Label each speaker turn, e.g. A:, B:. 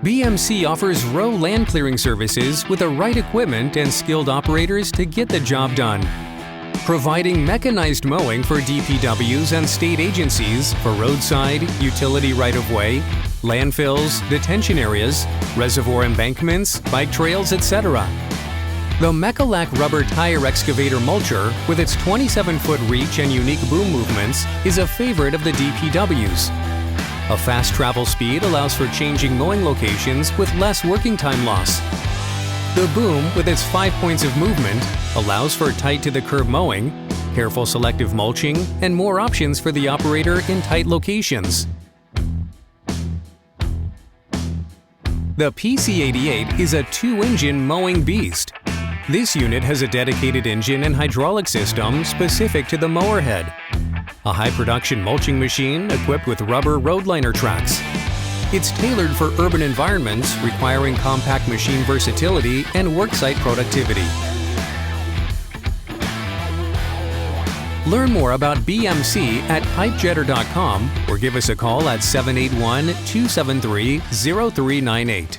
A: BMC offers row land clearing services with the right equipment and skilled operators to get the job done. Providing mechanized mowing for DPWs and state agencies for roadside, utility right-of-way, landfills, detention areas, reservoir embankments, bike trails, etc. The Mecalac rubber tire excavator mulcher, with its 27-foot reach and unique boom movements, is a favorite of the DPWs. A fast travel speed allows for changing mowing locations with less working time loss. The boom, with its 5 points of movement, allows for tight-to-the-curb mowing, careful selective mulching, and more options for the operator in tight locations. The PC88 is a 2-engine mowing beast. This unit has a dedicated engine and hydraulic system specific to the mower head. A high-production mulching machine equipped with rubber road liner tracks. It's tailored for urban environments requiring compact machine versatility and worksite productivity. Learn more about BMC at pipejetter.com or give us a call at 781-273-0398.